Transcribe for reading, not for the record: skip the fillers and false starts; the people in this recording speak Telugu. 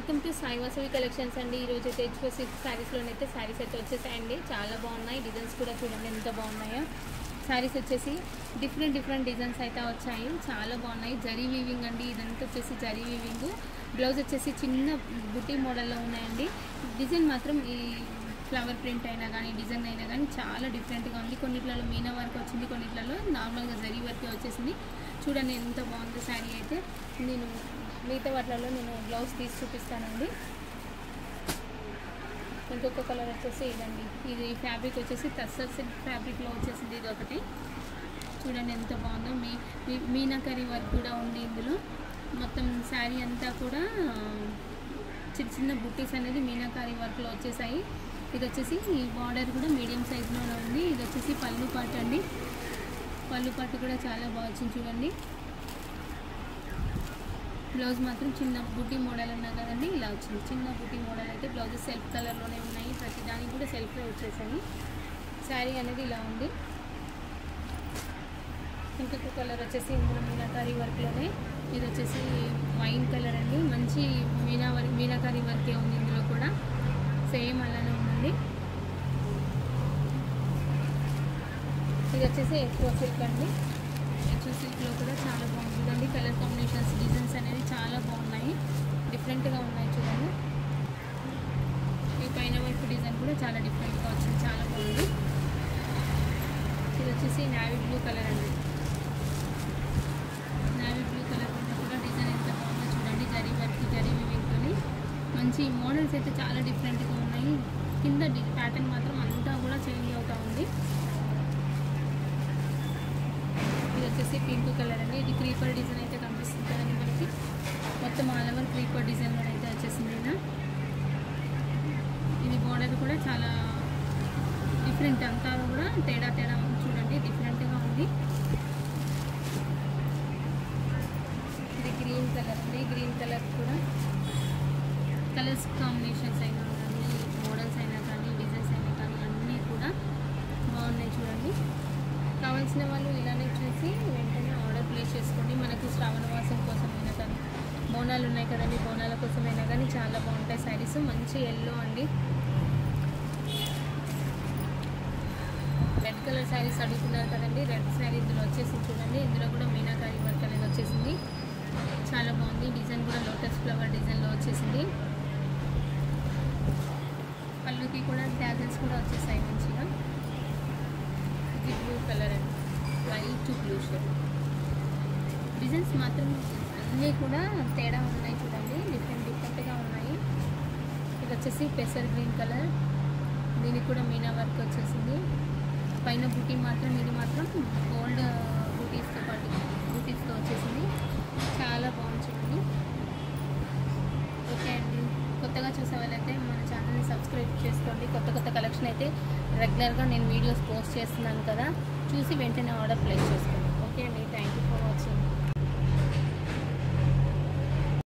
Welcome to Sai Vasavi collections అండి. ఈరోజు అయితే హెచ్ఓ సిల్క్ శారీస్లోనైతే శారీస్ అయితే వచ్చేసాయండి. చాలా బాగున్నాయి. డిజైన్స్ కూడా చూడండి ఎంత బాగున్నాయో. శారీస్ వచ్చేసి డిఫరెంట్ డిజైన్స్ అయితే వచ్చాయి. చాలా బాగున్నాయి. జరీ వీవింగ్ అండి. ఇదంతా వచ్చేసి జరీ వీవింగ్. బ్లౌజ్ వచ్చేసి చిన్న బుటీ మోడల్లో ఉన్నాయండి. డిజైన్ మాత్రం ఈ ఫ్లవర్ ప్రింట్ అయినా కానీ డిజైన్ అయినా కానీ చాలా డిఫరెంట్గా ఉంది. కొన్నిట్లలో మీనా వర్క్ వచ్చింది, కొన్నిట్లలో నార్మల్గా జరీ వర్కే వచ్చేసింది. చూడండి ఎంత బాగుంది శారీ అయితే. నేను మిగతా వాటిలలో నేను బ్లౌజ్ తీసి చూపిస్తానండి. ఇంకొక కలర్ వచ్చేసి ఇదండి. ఇది ఫ్యాబ్రిక్ వచ్చేసి టస్సర్ సిల్క్ ఫ్యాబ్రిక్లో వచ్చేసింది. ఇది ఒకటి చూడండి ఎంత బాగుందో. మీనాకరీ వర్క్ కూడా ఉంది ఇందులో. మొత్తం శారీ అంతా కూడా చిన్న బుట్టీస్ అనేది మీనాకరీ వర్క్లో వచ్చేసాయి. ఇది వచ్చేసి ఈ బార్డర్ కూడా మీడియం సైజ్లోనే ఉంది. ఇది వచ్చేసి పళ్ళు పాటు అండి. పళ్ళు పాటు కూడా చాలా బాగా వచ్చింది చూడండి. బ్లౌజ్ మాత్రం చిన్న బుటీ మోడల్ అన్నా కదండి, ఇలా వచ్చింది. చిన్న బుటీ మోడల్ అయితే బ్లౌజ్ సెల్ఫ్ కలర్లోనే ఉన్నాయి. ప్రతి దానికి కూడా సెల్ఫ్లో వచ్చేసాయి. శారీ అనేది ఇలా ఉంది. ఇంకొక కలర్ వచ్చేసి ఇందులో మీనాకరీ వర్క్లోనే. ఇది వచ్చేసి వైన్ కలర్ అండి. మంచి మీనాకరీ వర్కే ఉంది ఇందులో కూడా. సేమ్ అలానే ఉందండి. ఇది వచ్చేసి హెచ్ఓ సిల్క్ అండి. హెచ్ఓ సిల్క్లో కూడా చాలా బాగుంది చూడండి. కలర్ కాంబినేషన్స్, డిజైన్స్ అనేది చాలా బాగున్నాయి. డిఫరెంట్గా ఉన్నాయి చూడండి. ఈ పైన వైపు డిజైన్ కూడా చాలా డిఫరెంట్గా వచ్చింది. చాలా బాగుంది. ఇది వచ్చేసి నావీ బ్లూ కలర్ అండి. నావీ బ్లూ కలర్ కూడా డిజైన్ ఎంత బాగుందో చూడండి. జరీ వర్క్, జరీ వివింగ్తోని మంచి మోడల్స్ అయితే చాలా డిఫరెంట్గా ఉన్నాయి. కింద ప్యాటర్న్ మాత్రం అంతా కూడా చేంజ్ అవుతూ ఉంది. ఇది వచ్చేసి పింక్ కలర్ అండి. ఇది క్రీపర్ డిజైన్ అయితే కనిపిస్తుంది కదండి మనకి. మొత్తం ఆల్ ఓవర్ క్రీపర్ డిజైన్లో అయితే వచ్చేసింది. ఇది బోర్డర్ కూడా చాలా డిఫరెంట్, అంతా కూడా తేడా చూడండి, డిఫరెంట్గా ఉంది. ఇది గ్రీన్ కలర్ అండి. గ్రీన్ కలర్ కూడా కలర్స్ కాంబినేషన్స్ అయినా కానీ, మోడల్స్ అయినా కానీ, డిజైన్స్ అయినా కానీ అన్నీ కూడా బాగున్నాయి చూడండి. కావాల్సిన వాళ్ళు ఇలానే చూసి వెంటనే ఆర్డర్ ప్లేస్ చేసుకోండి. మనకు శ్రావణ మాసం కోసమైనా కానీ, బోనాలు ఉన్నాయి కదండి, బోనాల కోసమైనా కానీ చాలా బాగుంటాయి శారీస్. మంచి ఎల్లో అండి. రెడ్ కలర్ శారీస్ అడుగుతున్నారు కదండి. రెడ్ శారీ ఇందులో వచ్చేసింది చూడండి. ఇందులో కూడా మీనాకరీ వర్క్ అనేది వచ్చేసింది. చాలా బాగుంది. డిజైన్ కూడా లోటస్ ఫ్లవర్ డిజైన్లో వచ్చేసింది. పళ్ళుకి కూడా ట్యాజల్స్ కూడా వచ్చేసాయి మంచిగా. ఇది బ్లూ కలర్ అండి. Light blue shade. డిజైన్స్ మాత్రం అన్నీ కూడా తేడా ఉన్నాయి చూడండి. డిఫరెంట్గా ఉన్నాయి. ఇది వచ్చేసి పెసర్ గ్రీన్ కలర్. దీనికి కూడా మీనా వర్క్ వచ్చేసింది. పైన బుటీ మాత్రం ఇది మాత్రం గోల్డ్ బూటీస్తో వచ్చేసింది. చాలా బాగుంది చూడండి. ఓకే అండి. కొత్తగా చూసే వాళ్ళైతే మన ఛానల్ని సబ్స్క్రైబ్ చేసుకోండి. కొత్త కలెక్షన్ అయితే రెగ్యులర్గా నేను వీడియోస్ పోస్ట్ చేస్తున్నాను కదా, చూసి వెంటనే ఆర్డర్ ప్లేస్ చేసుకోండి. ఓకే అండి. Thank you for watching.